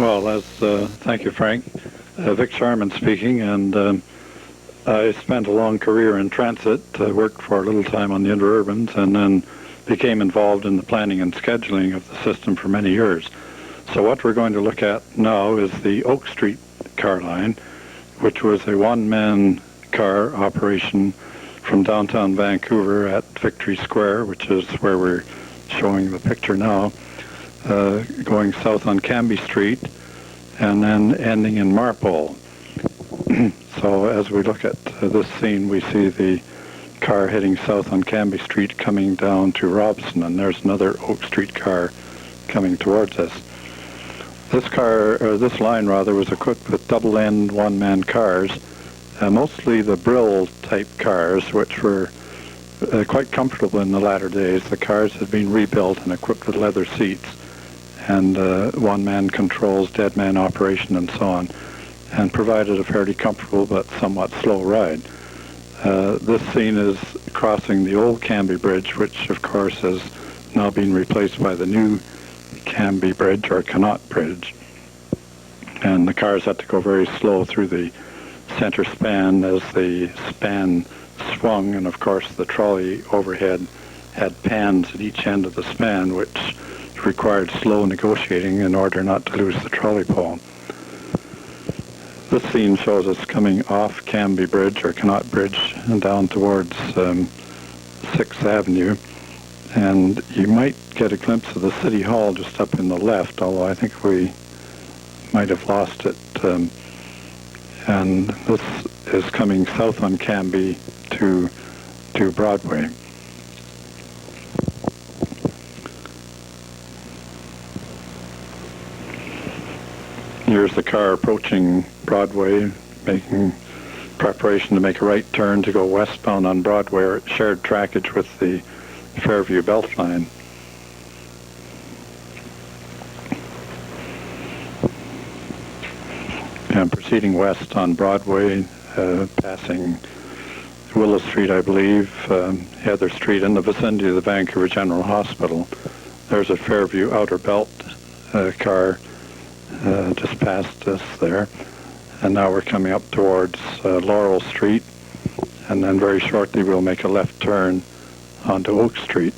Thank you, Frank. Vic Sharman speaking, and I spent a long career in transit. I worked for a little time on the interurbans, and then became involved in the planning and scheduling of the system for many years. So what we're going to look at now is the Oak Street car line, which was a one-man car operation from downtown Vancouver at Victory Square, which is where we're showing the picture now, going south on Cambie Street, and then ending in Marpole. So as we look at this scene, we see the car heading south on Cambie Street coming down to Robson, and there's another Oak Street car coming towards us. This line was equipped with double-end one-man cars, mostly the Brill type cars, which were quite comfortable in the latter days. The cars had been rebuilt and equipped with leather seats, and one-man controls, dead-man operation, and so on, and provided a fairly comfortable but somewhat slow ride. This scene is crossing the old Cambie Bridge, which of course has now been replaced by the new Cambie Bridge, or Connaught Bridge. And the cars had to go very slow through the center span as the span swung, and of course the trolley overhead had pans at each end of the span, which required slow negotiating in order not to lose the trolley pole. This scene shows us coming off Cambie Bridge, or Connaught Bridge, and down towards 6th Avenue. And you might get a glimpse of the City Hall just up in the left, although I think we might have lost it. And this is coming south on Cambie to Broadway. Here's the car approaching Broadway, making preparation to make a right turn to go westbound on Broadway, or shared trackage with the Fairview Belt Line. And proceeding west on Broadway, passing Willow Street, I believe, Heather Street, in the vicinity of the Vancouver General Hospital. There's a Fairview Outer Belt car just past us there, and now we're coming up towards Laurel Street, and then very shortly we'll make a left turn onto Oak Street.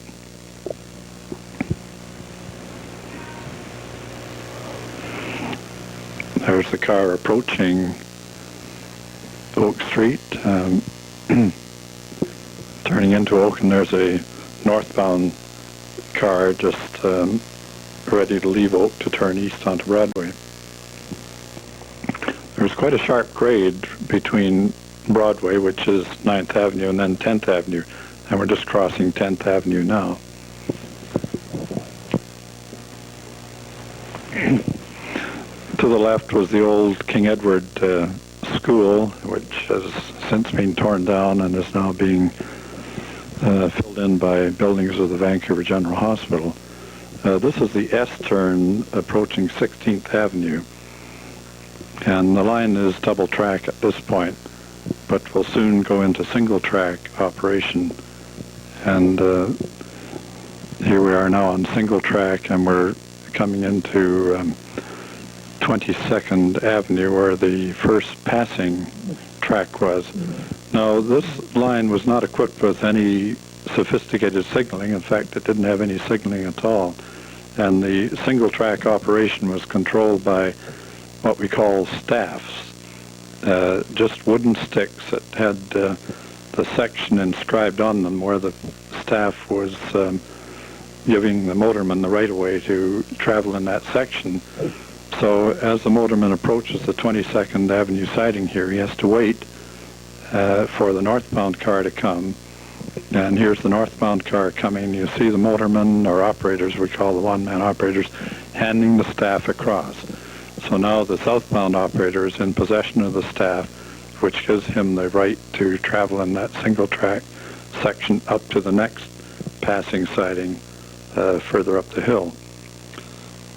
There's the car approaching Oak Street, turning into Oak, and there's a northbound car just ready to leave Oak to turn east onto Broadway. There's quite a sharp grade between Broadway, which is 9th Avenue, and then 10th Avenue, and we're just crossing 10th Avenue now. To the left was the old King Edward School, which has since been torn down and is now being filled in by buildings of the Vancouver General Hospital. This is the S-turn approaching 16th Avenue, and the line is double track at this point, but will soon go into single track operation. And here we are now on single track, and we're coming into 22nd Avenue, where the first passing track was. Now, this line was not equipped with any sophisticated signaling. In fact, it didn't have any signaling at all. And the single track operation was controlled by what we call staffs, just wooden sticks that had the section inscribed on them, where the staff was giving the motorman the right-of-way to travel in that section. So as the motorman approaches the 22nd Avenue siding here, he has to wait for the northbound car to come. And here's the northbound car coming. You see the motorman, or operators, we call the one-man operators, handing the staff across. So now the southbound operator is in possession of the staff, which gives him the right to travel in that single track section up to the next passing siding further up the hill.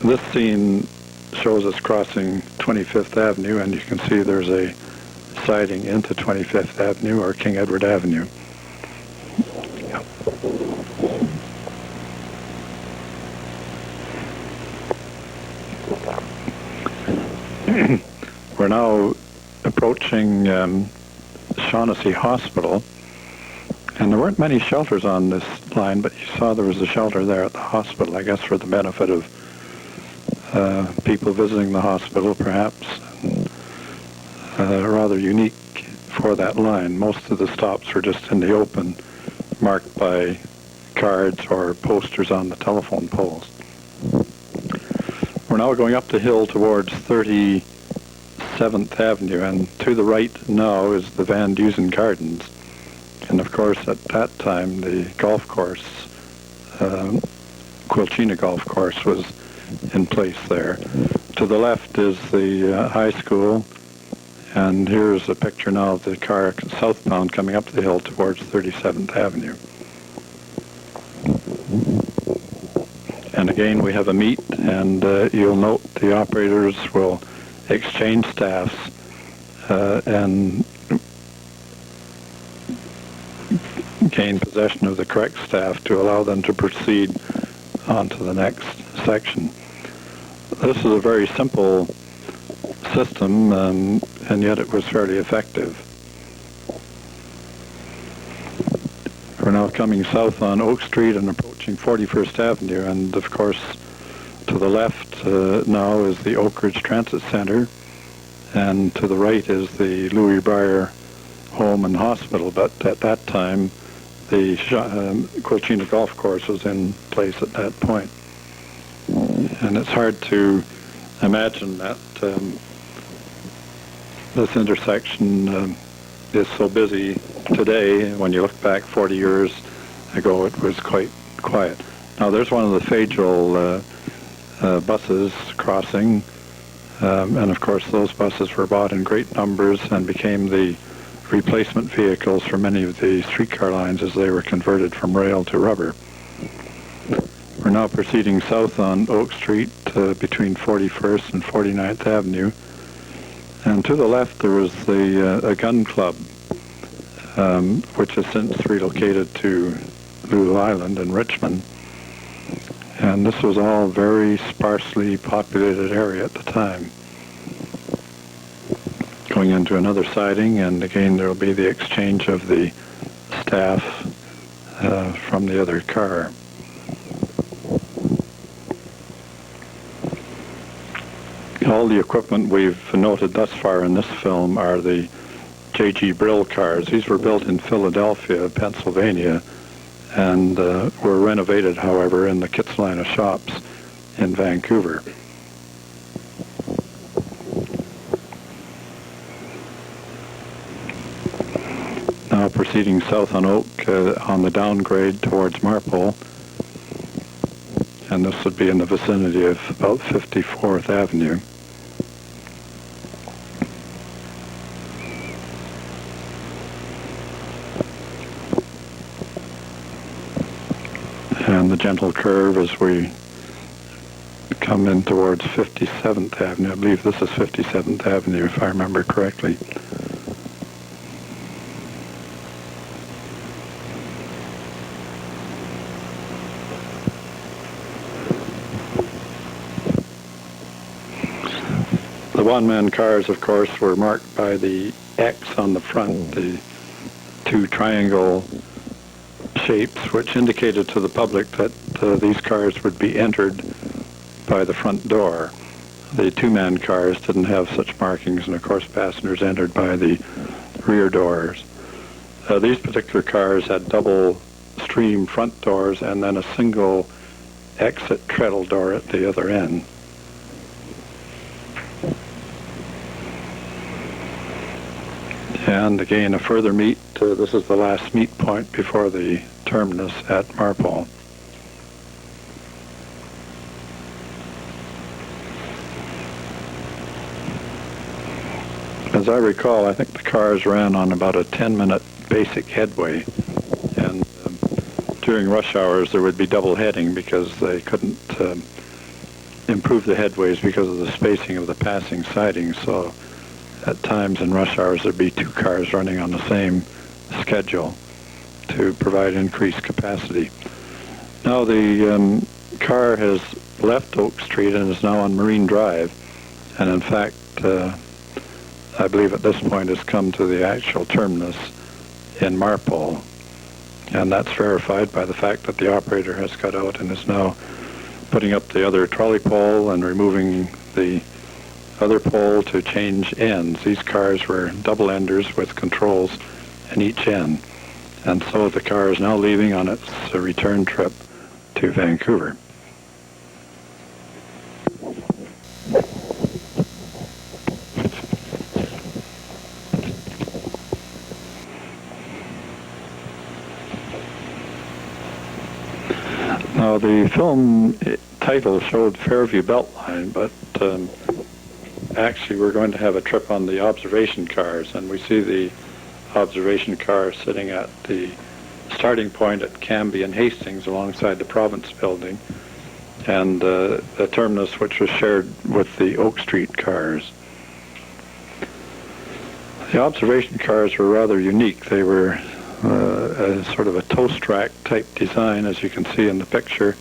This scene shows us crossing 25th Avenue, and you can see there's a siding into 25th Avenue, or King Edward Avenue. We're now approaching Shaughnessy Hospital, and there weren't many shelters on this line, but you saw there was a shelter there at the hospital, I guess for the benefit of people visiting the hospital, perhaps. Rather unique for that line. Most of the stops were just in the open, marked by cards or posters on the telephone poles. We're now going up the hill towards 37th Avenue, and to the right now is the Van Dusen Gardens. And of course, at that time, the golf course, Quilchena Golf Course, was in place there. To the left is the high school, and here's a picture now of the car southbound coming up the hill towards 37th Avenue. And again, we have a meet, and you'll note the operators will exchange staffs and gain possession of the correct staff to allow them to proceed on to the next section. This is a very simple system, and yet it was fairly effective. We're now coming south on Oak Street and approaching 41st Avenue, and of course to the left now is the Oak Ridge Transit Center, and to the right is the Louis Breyer Home and Hospital, but at that time the Quilchena Golf Course was in place at that point. And it's hard to imagine that this intersection is so busy today. When you look back 40 years ago, it was quite quiet. Now there's one of the Fagel buses crossing, and of course those buses were bought in great numbers and became the replacement vehicles for many of the streetcar lines as they were converted from rail to rubber. We're now proceeding south on Oak Street between 41st and 49th Avenue. And to the left there was a gun club, which has since relocated to Lulu Island in Richmond. And this was all very sparsely populated area at the time. Going into another siding, and again there will be the exchange of the staff from the other car. All the equipment we've noted thus far in this film are the J.G. Brill cars. These were built in Philadelphia, Pennsylvania, and were renovated, however, in the Kitsilana shops in Vancouver. Now proceeding south on Oak on the downgrade towards Marpole, and this would be in the vicinity of about 54th Avenue. And the gentle curve as we come in towards 57th Avenue. I believe this is 57th Avenue, if I remember correctly. The one-man cars, of course, were marked by the X on the front, the two triangle shapes, which indicated to the public that these cars would be entered by the front door. The two-man cars didn't have such markings, and of course passengers entered by the rear doors. These particular cars had double stream front doors and then a single exit treadle door at the other end. And again, a further meet. This is the last meet point before the terminus at Marpole. As I recall, I think the cars ran on about a 10-minute basic headway, and during rush hours there would be double heading because they couldn't improve the headways because of the spacing of the passing sidings. So at times in rush hours there'd be two cars running on the same schedule to provide increased capacity. Now the car has left Oak Street and is now on Marine Drive, and in fact I believe at this point has come to the actual terminus in Marpole. And that's verified by the fact that the operator has got out and is now putting up the other trolley pole and removing the other pole to change ends. These cars were double enders with controls in each end. And so the car is now leaving on its return trip to Vancouver. Now, the film title showed Fairview Beltline, but actually we're going to have a trip on the observation cars, and we see the observation car sitting at the starting point at Cambie and Hastings alongside the Province Building, and a terminus which was shared with the Oak Street cars. The observation cars were rather unique. They were a sort of a toast rack type design, as you can see in the picture,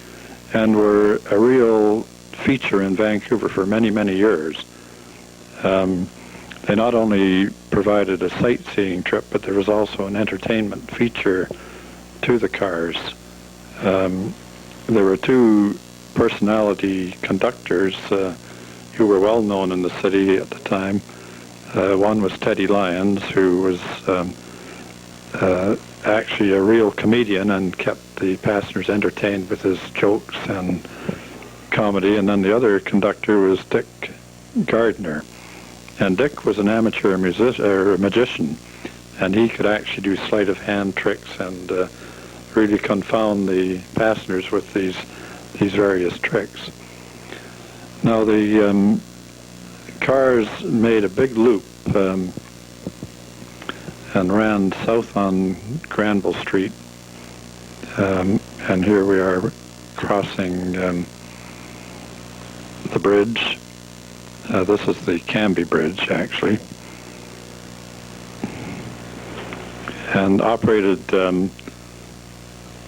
and were a real feature in Vancouver for many, many years. They not only provided a sightseeing trip, but there was also an entertainment feature to the cars. There were two personality conductors who were well known in the city at the time. One was Teddy Lyons, who was actually a real comedian and kept the passengers entertained with his jokes and comedy. And then the other conductor was Dick Gardner. And Dick was an amateur magician, and he could actually do sleight of hand tricks and really confound the passengers with these various tricks. Now the cars made a big loop and ran south on Granville Street, and here we are crossing the bridge. This is the Cambie Bridge, actually, and operated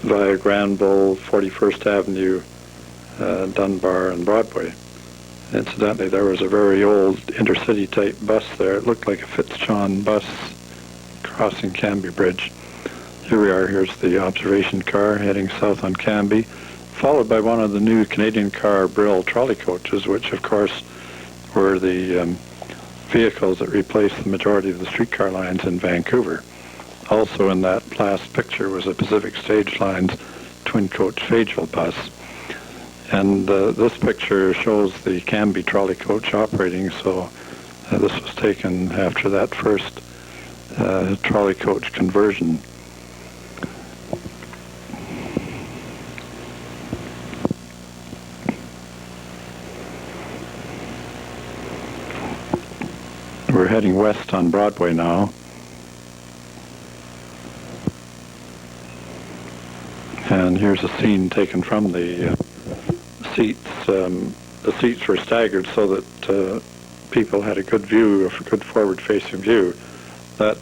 via Granville, 41st Avenue, Dunbar, and Broadway. Incidentally, there was a very old intercity type bus there. It looked like a Fitzjohn bus crossing Cambie Bridge. Here we are. Here's the observation car heading south on Cambie, followed by one of the new Canadian Car Brill trolley coaches, which of course were the vehicles that replaced the majority of the streetcar lines in Vancouver. Also in that last picture was a Pacific Stage Lines twin-coach Fageville bus. And this picture shows the Cambie trolley coach operating, so this was taken after that first trolley coach conversion. We're heading west on Broadway now. And here's a scene taken from the seats. The seats were staggered so that people had a good view, a good forward-facing view. That's